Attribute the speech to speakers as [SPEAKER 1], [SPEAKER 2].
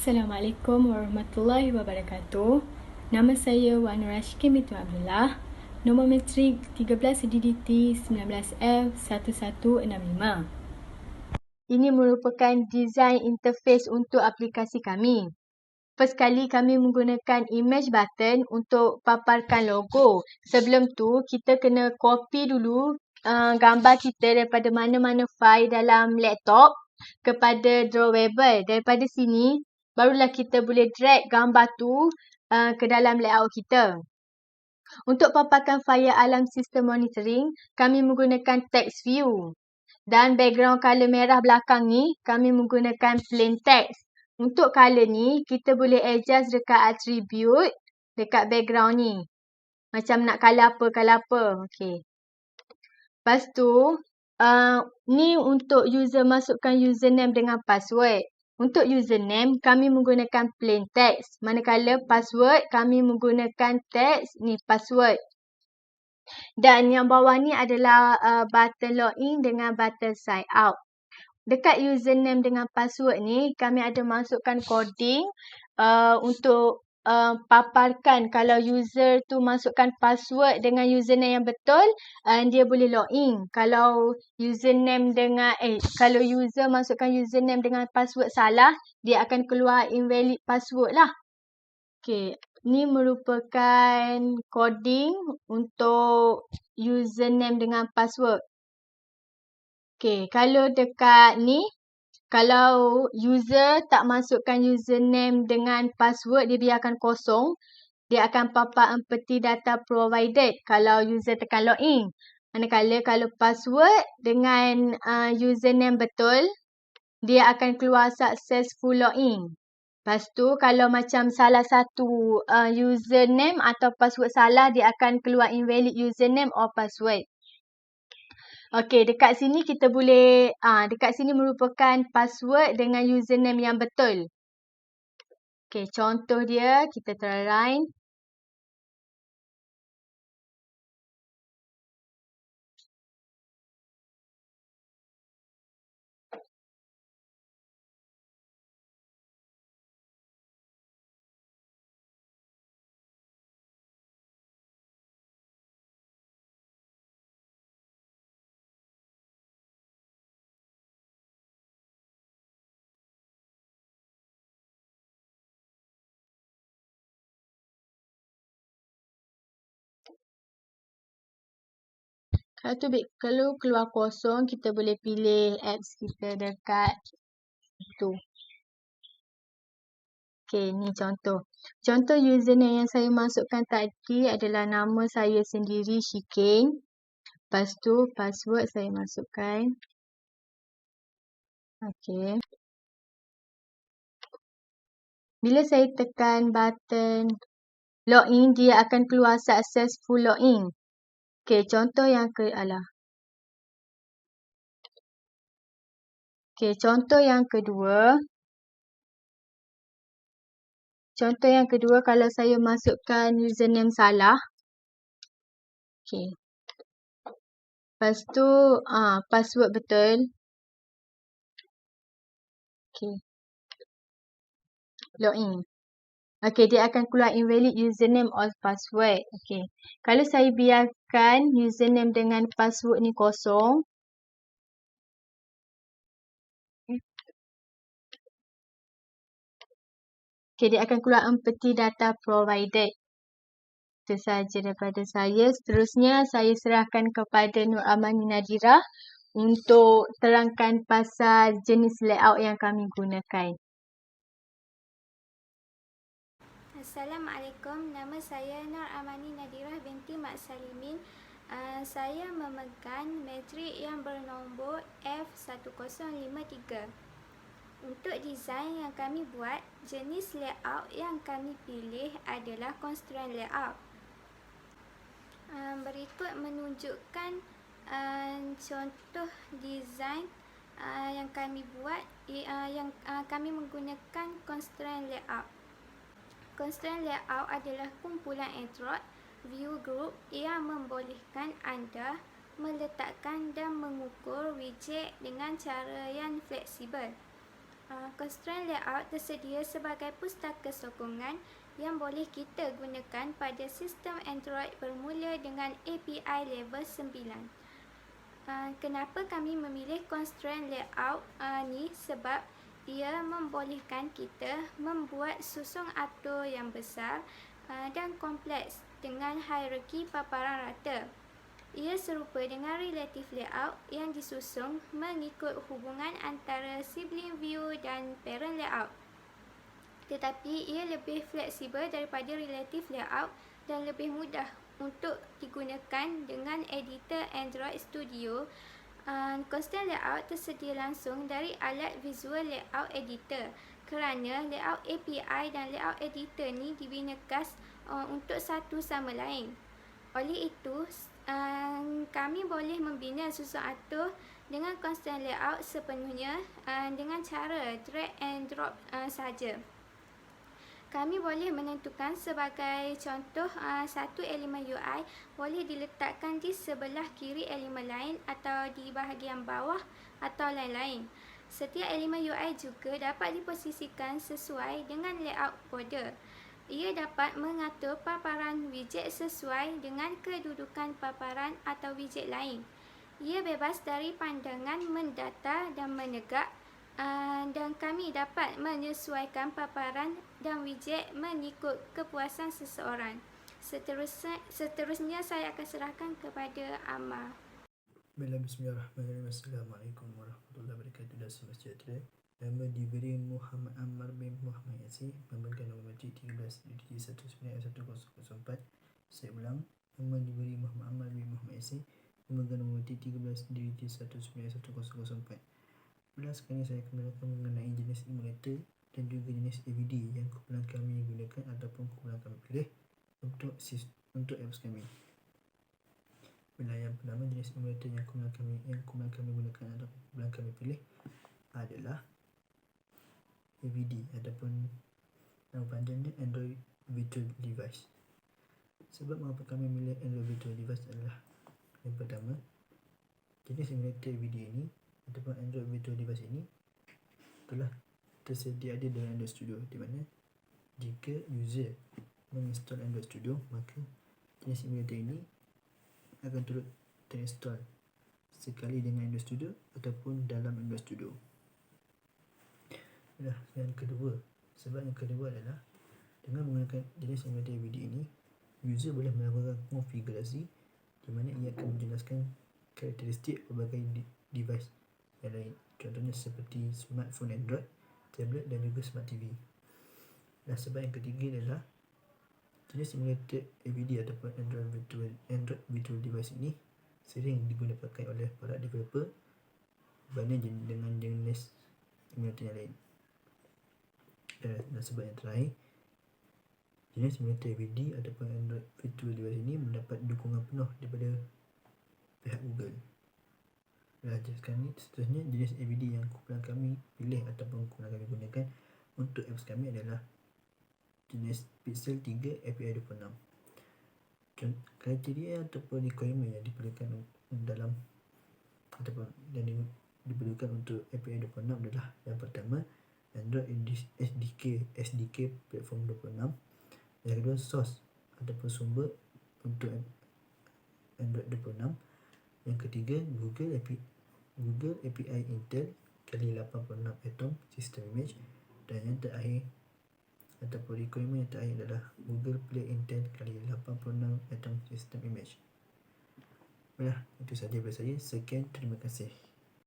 [SPEAKER 1] Assalamualaikum warahmatullahi wabarakatuh. Nama saya Wan Nur Ashkin binti Abdullah. Nombor metrik 13 DDT 19F1165. Ini merupakan desain interface untuk aplikasi kami. First kali kami menggunakan image button untuk paparkan logo. Sebelum tu kita kena copy dulu gambar kita daripada mana-mana file dalam laptop kepada drawable. Daripada sini barulah kita boleh drag gambar tu ke dalam layout kita. Untuk paparkan file alam sistem monitoring, kami menggunakan text view. Dan background color merah belakang ni, kami menggunakan plain text. Untuk color ni, kita boleh adjust dekat attribute, dekat background ni. Macam nak color apa. Okay. Lepas tu, ni untuk user masukkan username dengan password. Untuk username, kami menggunakan plain text. Manakala password, kami menggunakan text, ni password. Dan yang bawah ni adalah button login dengan button sign out. Dekat username dengan password ni, kami ada masukkan coding untuk paparkan kalau user tu masukkan password dengan username yang betul, dia boleh login. Kalau username dengan kalau user masukkan username dengan password salah, dia akan keluar invalid password lah. Okay, ni merupakan coding untuk username dengan password. Okay, kalau dekat ni, kalau user tak masukkan username dengan password, dia biarkan kosong, dia akan papar empty data provided kalau user tekan login. Manakala kalau password dengan username betul, dia akan keluar successful login. Lepas tu kalau macam salah satu username atau password salah, dia akan keluar invalid username or password. Okey, dekat sini kita boleh, dekat sini merupakan password dengan username yang betul. Okey, contoh dia kita try. Kalau keluar kosong, kita boleh pilih apps kita dekat situ. Okey, ni contoh. Contoh username yang saya masukkan tadi adalah nama saya sendiri, Shikin. Lepas tu password saya masukkan. Okey. Bila saya tekan button login, dia akan keluar successful login. Okey, contoh yang Okey, contoh yang kedua. Contoh yang kedua, kalau saya masukkan username salah. Okey. Lepas tu, password betul. Okey. Login. Okey, dia akan keluar invalid username or password. Okey. Kalau saya biarkan username dengan password ni kosong. Okey, dia akan keluar empty data provided. Itu sahaja daripada saya. Seterusnya, saya serahkan kepada Nur Amani Nadirah untuk terangkan pasal jenis layout yang kami gunakan.
[SPEAKER 2] Assalamualaikum, nama saya Nur Amani Nadirah binti Mak Salimin. Saya memegang metrik yang bernombor F1053. Untuk desain yang kami buat, jenis layout yang kami pilih adalah constraint layout. Berikut menunjukkan contoh desain yang kami buat, yang kami menggunakan constraint layout. Constraint layout adalah kumpulan etrod view group yang membolehkan anda meletakkan dan mengukur widget dengan cara yang fleksibel. Constraint layout tersedia sebagai pustaka sokongan yang boleh kita gunakan pada sistem Android bermula dengan API level 9. Kenapa kami memilih constraint layout ni? Sebab ia membolehkan kita membuat susung atur yang besar dan kompleks dengan hierarki paparan rata. Ia serupa dengan relative layout yang disusung mengikut hubungan antara sibling view dan parent layout. Tetapi ia lebih fleksibel daripada relative layout dan lebih mudah untuk digunakan dengan editor Android Studio. Constraint layout tersedia langsung dari alat Visual Layout Editor kerana layout API dan layout editor ni dibina khas untuk satu sama lain. Oleh itu, kami boleh membina susun atur dengan constraint layout sepenuhnya dengan cara drag and drop saja. Kami boleh menentukan sebagai contoh satu elemen UI boleh diletakkan di sebelah kiri elemen lain atau di bahagian bawah atau lain-lain. Setiap elemen UI juga dapat diposisikan sesuai dengan layout border. Ia dapat mengatur paparan widget sesuai dengan kedudukan paparan atau widget lain. Ia bebas dari pandangan mendata dan menegak, dan kami dapat menyesuaikan paparan dan widget mengikut kepuasan seseorang. Seterusnya saya akan serahkan kepada Amar.
[SPEAKER 3] Bismillahirrahmanirrahim. Assalamualaikum warahmatullahi wabarakatuh. Dan sejahtera. Nama diberi Muhammad Ammar bin Muhammad Yasir, memegang nombor matrik 13/19/1004. Saya ulang, nama diberi Muhammad Ammar bin Muhammad Yasir, memegang nombor matrik 13/19/1004. Sekarang saya akan menerangkan mengenai jenis emulator dan juga jenis AVD yang kumpulan kami gunakan ataupun kumpulan kami pilih untuk apps kami. Yang pertama, jenis emulator yang kumpulan kami gunakan atau kumpulan kami pilih adalah AVD ataupun nama panjangnya Android Virtual Device. Sebab mengapa kami memilih Android Virtual Device adalah yang pertama, jenis emulator AVD ini ataupun Android Virtual Device ini telah tersedia ada dalam Android Studio, di mana jika user menginstall Android Studio, maka jenis emulator ini akan turut terinstall sekali dengan Android Studio ataupun dalam Android Studio. Yang kedua adalah dengan menggunakan jenis emulator AVD ini, user boleh melakukan konfigurasi di mana ia akan menjelaskan karakteristik pelbagai device yang lain, contohnya seperti smartphone Android, tablet dan juga smart TV. Sebab yang ketiga adalah jenis emulator AVD ataupun Android Virtual Device ini sering digunakan oleh para developer berbanding dengan jenis emulator yang lain. Dan sebab yang terakhir, jenis emulator AVD ataupun Android Virtual Device ini mendapat dukungan penuh daripada pihak Google. Seterusnya, jenis AVD yang kumpulan kami pilih ataupun kumpulan kami gunakan untuk apps kami adalah jenis Pixel 3 API 26. Kriteria ataupun requirement yang diperlukan dalam ataupun yang diperlukan untuk API 26 adalah yang pertama, Android SDK platform 26. Yang kedua, source ataupun sumber untuk Android 26. Yang ketiga, Google API Intel kali 86 Atom System Image. Dan yang terakhir ataupun requirement yang terakhir adalah Google Play Intel kali 86 Atom System Image. Itu sahaja daripada saya. Sekian, terima kasih.